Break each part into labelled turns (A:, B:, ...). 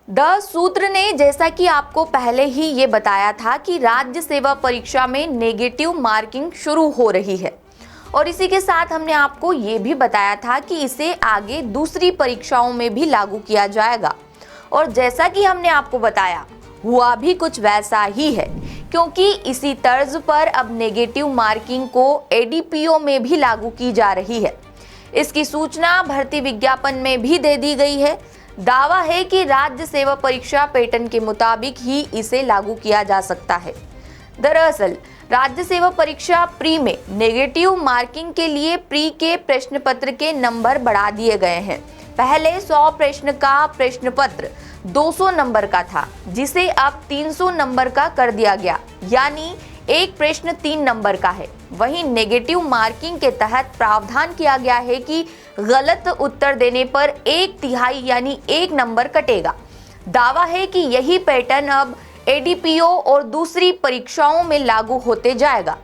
A: The सूत्र ने जैसा कि आपको पहले ही ये बताया था कि राज्य सेवा परीक्षा में नेगेटिव मार्किंग शुरू हो रही है और इसी के साथ हमने आपको ये भी बताया था कि इसे आगे दूसरी परीक्षाओं में भी लागू किया जाएगा। और जैसा कि हमने आपको बताया, हुआ भी कुछ वैसा ही है, क्योंकि इसी तर्ज पर अब नेगेटिव मार्किंग को एडीपीओ में भी लागू की जा रही है। इसकी सूचना भर्ती विज्ञापन में भी दे दी गई है। दावा है कि राज्य सेवा परीक्षा पैटर्न के मुताबिक ही इसे लागू किया जा सकता है। दरअसल राज्य सेवा परीक्षा प्री में नेगेटिव मार्किंग के लिए प्री के प्रश्न पत्र के नंबर बढ़ा दिए गए हैं। पहले 100 प्रश्न का प्रश्न पत्र 200 नंबर का था, जिसे अब 300 नंबर का कर दिया गया, यानी एक प्रश्न 3 नंबर का है। वहीं नेगेटिव मार्किंग के तहत प्रावधान किया गया है कि गलत उत्तर देने पर 1/3 यानी 1 नंबर कटेगा। दावा है कि यही पैटर्न अब एडीपीओ और दूसरी परीक्षाओं में लागू होते जाएगा।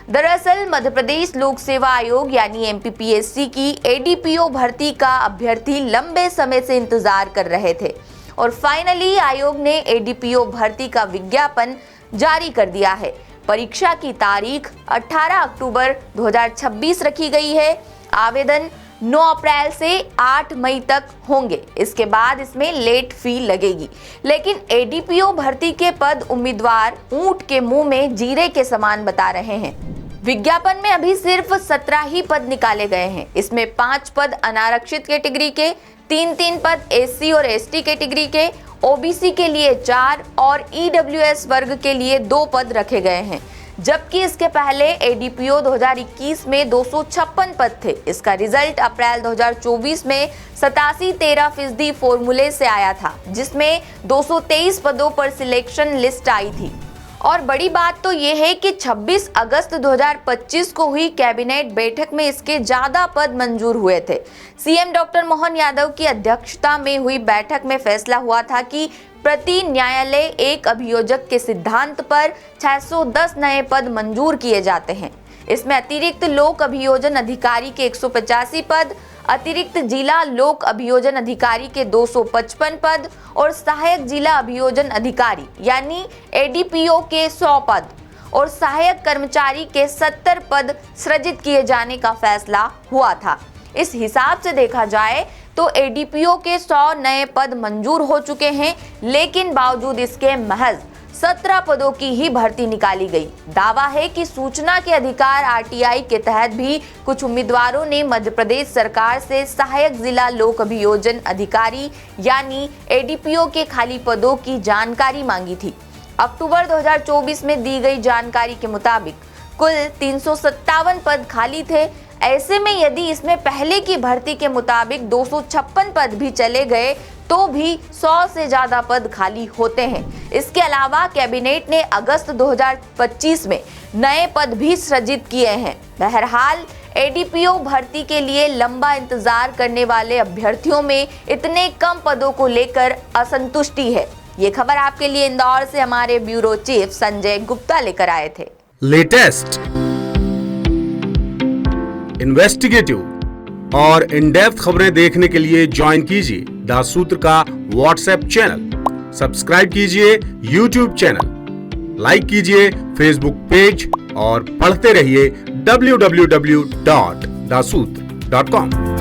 A: दरअसल मध्य प्रदेश लोक सेवा आयोग यानी एमपीपीएससी की एडीपीओ भर्ती का अभ्यर्थी लंबे समय से इंतजार कर रहे थे और फाइनली आयोग ने एडीपीओ भर्ती का विज्ञापन जारी कर दिया है। परीक्षा की तारीख 18 अक्टूबर 2026 रखी गई है। आवेदन 9 अप्रैल से 8 मई तक होंगे। इसके बाद इसमें लेट फी लगेगी। लेकिन एडीपीओ भर्ती के पद उम्मीदवार ऊंट के मुंह में जीरे के समान बता रहे हैं। विज्ञापन में अभी सिर्फ 17 ही पद निकाले गए हैं। इसमें 5 पद अनारक्षित कैटेगरी के, 3 पद एससी और एसटी कैटेगरी के, ओबीसी के लिए 4 और ईडब्ल्यूएस वर्ग के लिए 2 पद रखे गए हैं, जबकि इसके पहले एडीपीओ 2021 में 256 पद थे। इसका रिजल्ट अप्रैल 2024 में 87-13% फॉर्मूले से आया था, जिसमें 223 पदों पर सिलेक्शन लिस्ट आई थी। और बड़ी बात तो ये है कि 26 अगस्त 2025 को हुई कैबिनेट बैठक में इसके ज्यादा पद मंजूर हुए थे। सीएम डॉक्टर मोहन यादव की अध्यक्षता में हुई बैठक में फैसला हुआ था कि प्रति न्यायालय एक अभियोजक के सिद्धांत पर 610 नए पद मंजूर किए जाते हैं। इसमें अतिरिक्त लोक अभियोजन अधिकारी के 185 पद, अतिरिक्त जिला लोक अभियोजन अधिकारी के 255 पद और सहायक जिला अभियोजन अधिकारी यानी एडीपीओ के 100 पद और सहायक कर्मचारी के 70 पद सृजित किए जाने का फैसला हुआ था। इस हिसाब से देखा जाए तो एडीपीओ के 100 नए पद मंजूर हो चुके हैं, लेकिन बावजूद इसके महज 17 पदों की ही भर्ती निकाली गई। दावा है कि सूचना के अधिकार आरटीआई के तहत भी कुछ उम्मीदवारों ने मध्य प्रदेश सरकार से सहायक जिला लोक अभियोजन अधिकारी यानी एडीपीओ के खाली पदों की जानकारी मांगी थी। अक्टूबर 2024 में दी गई जानकारी के मुताबिक कुल 357 पद खाली थे। ऐसे में यदि इसमें पहले की भर्ती के मुताबिक 256 पद भी चले गए तो भी 100 से ज्यादा पद खाली होते हैं। इसके अलावा कैबिनेट ने अगस्त 2025 में नए पद भी सृजित किए हैं। बहरहाल एडीपीओ भर्ती के लिए लंबा इंतजार करने वाले अभ्यर्थियों में इतने कम पदों को लेकर असंतुष्टि है। ये खबर आपके लिए इंदौर से हमारे ब्यूरो चीफ संजय गुप्ता लेकर आए थे।
B: लेटेस्ट, इन्वेस्टिगेटिव और इन डेप्थ खबरें देखने के लिए ज्वाइन कीजिए द सूत्र का व्हाट्सएप चैनल, सब्सक्राइब कीजिए यूट्यूब चैनल, लाइक कीजिए फेसबुक पेज और पढ़ते रहिए www.daसूत्र.com।